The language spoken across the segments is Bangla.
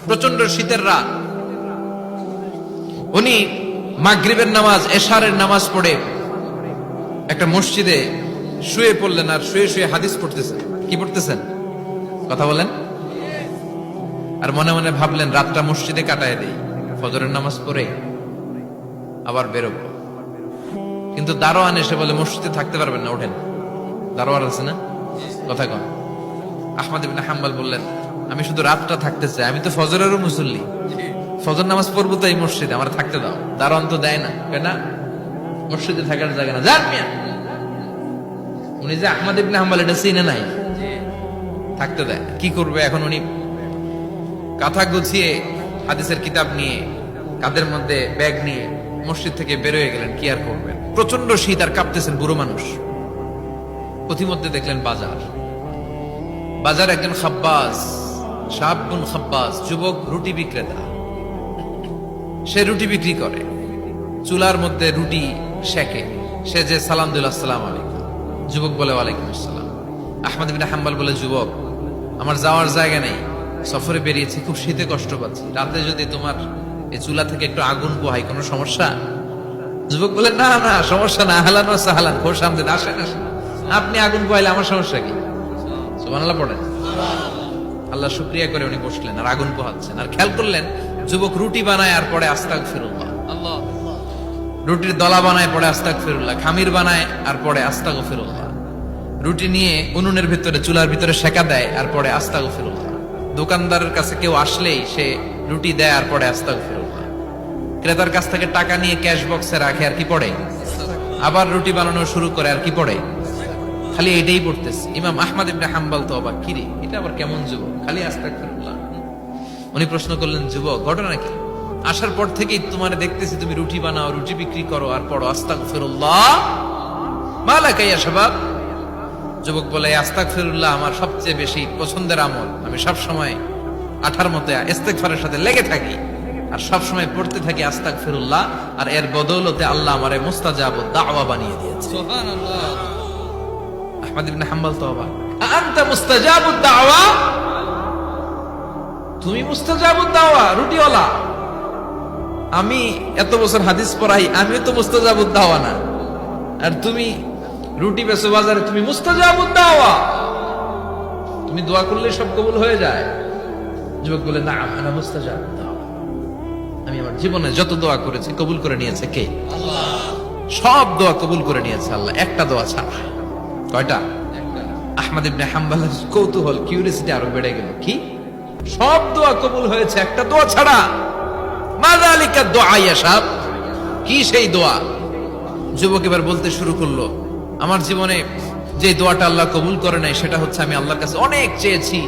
প্রচন্ড শীতের রাত। উনি মাগরিবের নামাজ, এশারের নামাজ পড়ে একটা মসজিদে শুয়ে পড়লেন, আর শুয়ে শুয়ে হাদিস পড়তেছেন। কি পড়তেছেন? কথা বলেন। আর মনে মনে ভাবলেন রাতটা মসজিদে কাটায় দেই, ফজরের নামাজ পড়ে আবার বেরোবো। কিন্তু দারোয়ান এসে বলে মসজিদে থাকতে পারবেন না, ওঠেন। দারোয়ান আছে না, কথা কন। আহমদ ইবনে হাম্বল বললেন আমি শুধু রাতটা থাকতে চাই, আমি তো ফজরেরও মুসল্লি, ফজর নামাজ পড়বো তো এই মসজিদে, আমার থাকতে দাও। দারোয়ান তো দেয় না, কেন? মসজিদে থাকার জায়গা না, যান মিয়া। উনি যে আহমদ ইবনে হাম্বল এটা চিনে নাই, থাকতে দেয়। কি করবে এখন? উনি কাঁথা গুছিয়ে হাদিসের কিতাব নিয়ে কাঁধের মধ্যে ব্যাগ নিয়ে মসজিদ থেকে বেরোয় গেলেন। কি আর করবেন, প্রচন্ড শীত, আর কাঁপতেছেন, বুড়ো মানুষ। পথিমধ্যে দেখলেন বাজার। বাজার একজন খাব্বাস, শাবুন খাব্বাস, যুবক রুটি বিক্রেতা। সে রুটি বিক্রি করে, চুলার মধ্যে রুটি সেকে। সে যে সালাম দিল, আসসালামু আলাইকুম। যুবক বলে ওয়ালাইকুম আসসালাম। আহমদ ইবনে হাম্বল বলে যুবক, আমার যাওয়ার জায়গা নেই, সফরে বেরিয়েছি, খুব শীতে কষ্ট পাচ্ছি, রাতে যদি তোমার এই চুলা থেকে একটু আগুন পোহাই কোনো সমস্যা? যুবক বলে না না, সমস্যা না, আহলান ওয়া সাহলান, খোশ আমদেদ, আসেন আসেন, আপনি আগুন পোহাইলে আমার সমস্যা কি? সুবহানাল্লাহ পড়েন। আল্লাহ শুকরিয়া করে উনি বসলেন আর আগুন পোহাচ্ছেন। আর খেয়াল করলেন যুবক রুটি বানায় আর পরে আস্তাগফিরুল্লাহ, রুটির দলা বানায় পরে আস্তাগফিরুল্লাহ, খামির বানায় আর পরে আস্তাগফিরুল্লাহ, রুটি নিয়ে উনুনের ভিতরে চুলার ভিতরে সেকা দেয় আর পরে আস্তাগফিরুল্লাহ। দোকানদারের কাছে কেউ আসলেই সে রুটি দেয় আর পরে আস্তাগফিরুল্লাহ। ক্রেতার কাছ থেকে টাকা নিয়ে ক্যাশ বক্সে রাখে আর কি পড়ে? আবার রুটি বানানো শুরু করে আর কি পড়ে? খালি এটাই পড়তেছে। ইমাম আহমদ ইবনে হাম্বল তো অবাক, কিরে এটা আবার কেমন যুবক, খালি আস্তাগফিরুল্লাহ। উনি প্রশ্ন করলেন যুবক ঘটনা কি? আসার পর থেকেই তোমার দেখতেছি তুমি রুটি বানাও, রুটি বিক্রি করো আর পড়ো আস্তাগফিরুল্লাহ, মালাকা ইয়া শাবাব। যুবক বলে আস্তাগফিরুল্লাহ আমার সবচেয়ে বেশি পছন্দের আমল, আমি সব সময় আঠার মতো ইস্তেগফারের সাথে লেগে থাকি আর সব সময় পড়তে থাকি আস্তাগফিরুল্লাহ, আর এর বদৌলতে আল্লাহ আমারে মুস্তাজাবুদ দাওয়া বানিয়ে দিয়েছে। সুবহানাল্লাহ। আহমদ ইবনে হাম্বল তো অবাক, আনতা মুস্তাজাবুদ দাওয়া, তুমি মুস্তাজাবুদ দাওয়া, রুটিওয়ালা। আমি এত বছর হাদিস পড়াই, আমিও তো মুস্তাজাবুদ দাওয়া না, আর তুমি রুটি বেচো বাজারে, তুমি মুস্তাজাবুদ দাওয়া, তুমি দোয়া করলে সব কবুল হয়ে যায়। যুবক বলে না, আনা মুস্তাজাবুদ দাওয়া, আমি আমার জীবনে যত দোয়া করেছি কবুল করে নিয়েছে কে? আল্লাহ। সব দোয়া কবুল করে নিয়েছে আল্লাহ, একটা দোয়া ছাড়া। কয়টা? আহমদ ইবনে হাম্বলের কৌতূহল, কিউরিয়াসিটি আরো বেড়ে গেল। কি? সব দোয়া কবুল হয়েছে, একটা দোয়া ছাড়া। মাযালিকা দোয়া ইয়া শাব, কি সেই দোয়া? যুবক এবার বলতে শুরু করলো, আমার জীবনে যে দোয়াটা আল্লাহ কবুল করে নাই সেটা হচ্ছে আমি আল্লাহর কাছে অনেক চেয়েছি,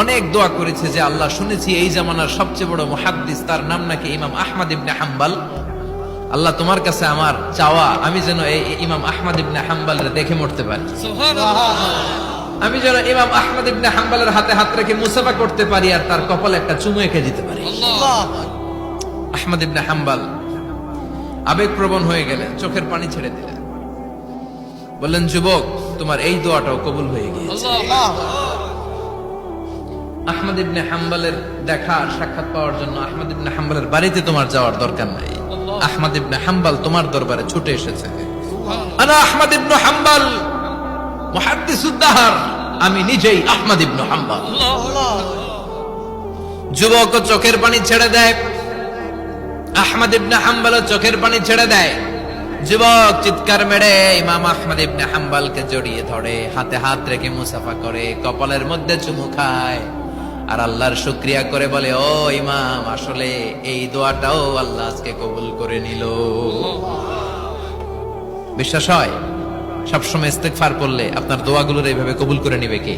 অনেক দোয়া করেছে, যে আল্লাহ শুনেছি এই জামানার সবচেয়ে বড় মুহাদ্দিস, তার নাম নাকি ইমাম আহমদ ইবনে হাম্বল। আল্লাহ তোমার কাছে আমার চাওয়া, আমি যেন এই ইমাম আহমদ ইবনে হাম্বলের দেখে মরতে পারি, আমি যেন ইমাম আহমদ ইবনে হাম্বলের হাতে হাত রেখে মুসাফা করতে পারি আর তার কপালে একটা চুমু এঁকে দিতে পারি। আহমদ ইবনে হাম্বল আবেগপ্রবণ হয়ে গেলেন, চোখের পানি ছেড়ে দিলেন, বললেন যুবক তোমার এই দোয়াটাও কবুল হয়ে গিয়েছে। আহমদ ইবনে হাম্বলের দেখা সাক্ষাৎ পাওয়ার জন্য আহমদ ইবনে হাম্বলের বাড়িতে তোমার যাওয়ার দরকার নাই, আহমদ ইবনে হাম্বল তোমার দরবারে ছুটে এসেছে। আনা আহমদ ইবনে হাম্বল মুহাদ্দিসুদ দাহর, আমি নিজেই আহমদ ইবনে হাম্বল। যুবক চোখের পানি ছেড়ে দেয়, আহমদ ইবনে হাম্বল চোখের পানি ছেড়ে দেয়। যুবক চিৎকার মেরে ইমাম আহমদ ইবনে হাম্বলকে জড়িয়ে ধরে, হাতে হাত রেখে মুসাফা করে, কপালের মধ্যে চুমু খায় আর আল্লাহর শুকরিয়া করে বলে, ও ইমাম, আসলে এই দোয়াটাও আল্লাহ আজকে কবুল করে নিল। বিশ্বাস হয় সবসময় ইস্তেগফার করলে আপনার দোয়াগুলোর এইভাবে কবুল করে নিবে কে?